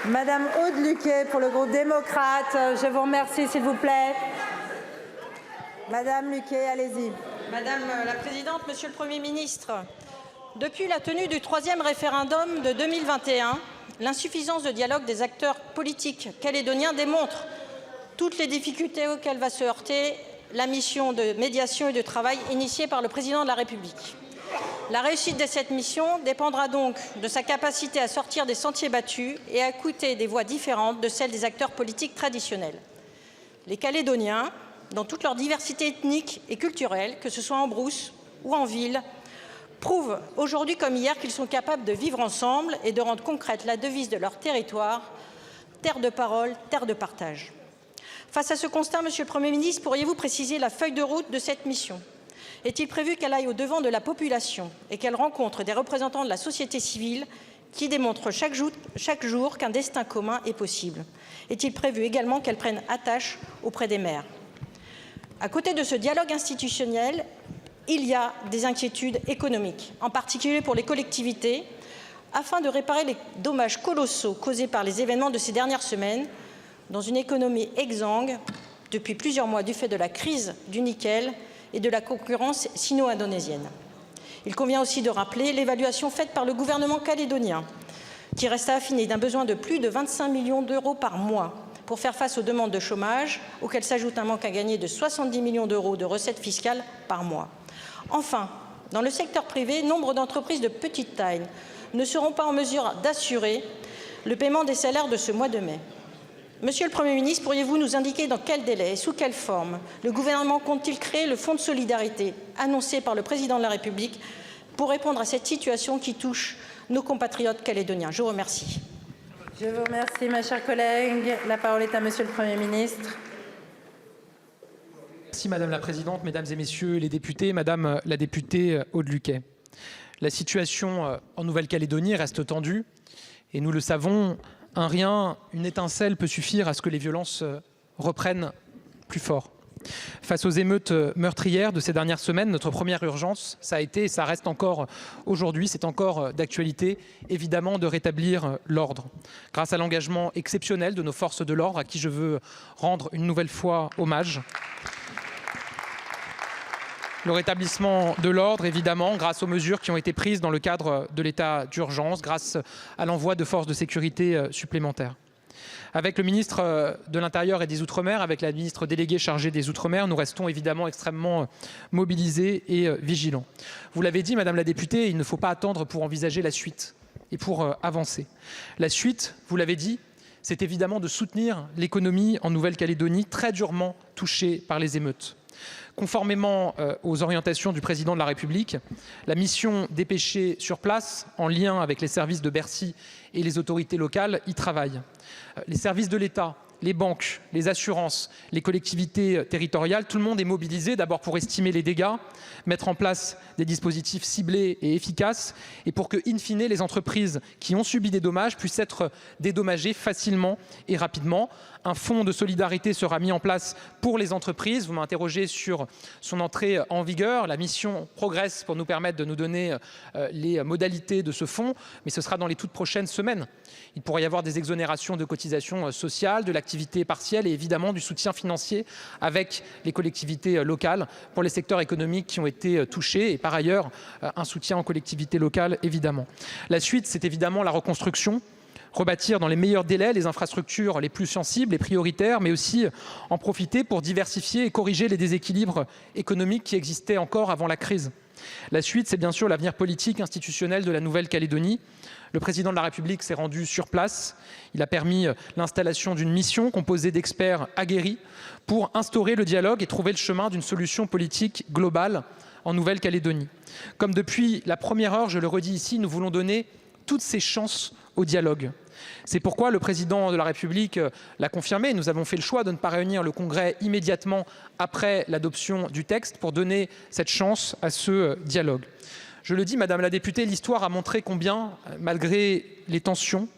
Madame Aude Luquet pour le groupe démocrate. Je vous remercie, s'il vous plaît. Madame Luquet, allez-y. Madame la Présidente, Monsieur le Premier ministre, depuis la tenue du 3e référendum de 2021, l'insuffisance de dialogue des acteurs politiques calédoniens démontre toutes les difficultés auxquelles va se heurter la mission de médiation et de travail initiée par le Président de la République. La réussite de cette mission dépendra donc de sa capacité à sortir des sentiers battus et à écouter des voix différentes de celles des acteurs politiques traditionnels. Les Calédoniens, dans toute leur diversité ethnique et culturelle, que ce soit en brousse ou en ville, prouvent aujourd'hui comme hier qu'ils sont capables de vivre ensemble et de rendre concrète la devise de leur territoire, terre de parole, terre de partage. Face à ce constat, Monsieur le Premier ministre, pourriez-vous préciser la feuille de route de cette mission ? Est-il prévu qu'elle aille au-devant de la population et qu'elle rencontre des représentants de la société civile qui démontrent chaque jour qu'un destin commun est possible? Est-il prévu également qu'elle prenne attache auprès des maires? À côté de ce dialogue institutionnel, il y a des inquiétudes économiques, en particulier pour les collectivités, afin de réparer les dommages colossaux causés par les événements de ces dernières semaines, dans une économie exsangue depuis plusieurs mois du fait de la crise du nickel et de la concurrence sino-indonésienne. Il convient aussi de rappeler l'évaluation faite par le gouvernement calédonien, qui reste à affiner d'un besoin de plus de 25 millions d'euros par mois pour faire face aux demandes de chômage, auxquelles s'ajoute un manque à gagner de 70 millions d'euros de recettes fiscales par mois. Enfin, dans le secteur privé, nombre d'entreprises de petite taille ne seront pas en mesure d'assurer le paiement des salaires de ce mois de mai. Monsieur le Premier ministre, pourriez-vous nous indiquer dans quel délai et sous quelle forme le gouvernement compte-t-il créer le fonds de solidarité annoncé par le Président de la République pour répondre à cette situation qui touche nos compatriotes calédoniens? Je vous remercie. Je vous remercie, ma chère collègue. La parole est à Monsieur le Premier ministre. Merci Madame la Présidente, Mesdames et Messieurs les députés, Madame la députée Aude Luquet. La situation en Nouvelle-Calédonie reste tendue et nous le savons, un rien, une étincelle peut suffire à ce que les violences reprennent plus fort. Face aux émeutes meurtrières de ces dernières semaines, notre première urgence, ça a été et ça reste encore aujourd'hui, c'est encore d'actualité, évidemment, de rétablir l'ordre. Grâce à l'engagement exceptionnel de nos forces de l'ordre, à qui je veux rendre une nouvelle fois hommage. Le rétablissement de l'ordre, évidemment, grâce aux mesures qui ont été prises dans le cadre de l'état d'urgence, grâce à l'envoi de forces de sécurité supplémentaires. Avec le ministre de l'Intérieur et des Outre-mer, avec la ministre déléguée chargée des Outre-mer, nous restons évidemment extrêmement mobilisés et vigilants. Vous l'avez dit, Madame la députée, il ne faut pas attendre pour envisager la suite et pour avancer. La suite, vous l'avez dit, c'est évidemment de soutenir l'économie en Nouvelle-Calédonie, très durement touchée par les émeutes. Conformément aux orientations du Président de la République, la mission dépêchée sur place, en lien avec les services de Bercy et les autorités locales, y travaille. Les services de l'État, les banques, les assurances, les collectivités territoriales, tout le monde est mobilisé d'abord pour estimer les dégâts, mettre en place des dispositifs ciblés et efficaces et pour que, in fine, les entreprises qui ont subi des dommages puissent être dédommagées facilement et rapidement. Un fonds de solidarité sera mis en place pour les entreprises. Vous m'interrogez sur son entrée en vigueur. La mission progresse pour nous permettre de nous donner les modalités de ce fonds, mais ce sera dans les toutes prochaines semaines. Il pourrait y avoir des exonérations de cotisations sociales, de l'activité partielle et évidemment du soutien financier avec les collectivités locales pour les secteurs économiques qui ont été touchés et par ailleurs un soutien aux collectivités locales évidemment. La suite, c'est évidemment la reconstruction. Rebâtir dans les meilleurs délais les infrastructures les plus sensibles et prioritaires, mais aussi en profiter pour diversifier et corriger les déséquilibres économiques qui existaient encore avant la crise. La suite, c'est bien sûr l'avenir politique institutionnel de la Nouvelle-Calédonie. Le Président de la République s'est rendu sur place. Il a permis l'installation d'une mission composée d'experts aguerris pour instaurer le dialogue et trouver le chemin d'une solution politique globale en Nouvelle-Calédonie. Comme depuis la première heure, je le redis ici, nous voulons donner toutes ces chances au dialogue. C'est pourquoi le Président de la République l'a confirmé. Nous avons fait le choix de ne pas réunir le Congrès immédiatement après l'adoption du texte pour donner cette chance à ce dialogue. Je le dis, Madame la députée, l'histoire a montré combien, malgré les tensions,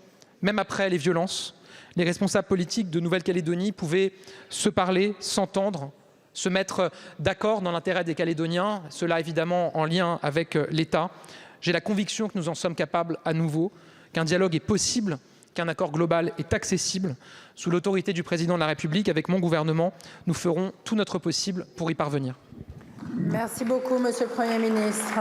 même après les violences, les responsables politiques de Nouvelle-Calédonie pouvaient se parler, s'entendre, se mettre d'accord dans l'intérêt des Calédoniens, cela évidemment en lien avec l'État. J'ai la conviction que nous en sommes capables à nouveau, qu'un dialogue est possible, qu'un accord global est accessible. Sous l'autorité du président de la République, avec mon gouvernement, nous ferons tout notre possible pour y parvenir. Merci beaucoup, Monsieur le Premier ministre.